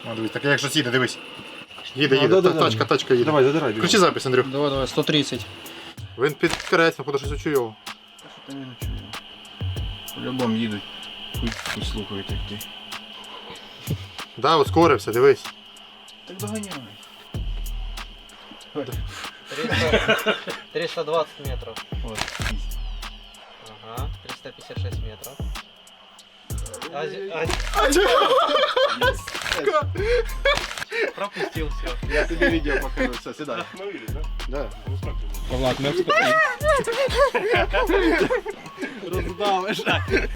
А, дивись, так як щось їде, дивись. Їде, Ну, їде, да-да-да. тачка їде. Давай, задирай. Включи запис, Андрюх. Давай, 130. Він під керець, походу, щось учуйов. Що ти не чую? По-любому їдуть. Хуй слухають, як ти. Да, ускорився, дивись. Так доганяй. 320 метров. От, Ага, 356 метров. Пропустил все. я тобі відео покажу, все, сідай. Да. Влад, ми роздавиш.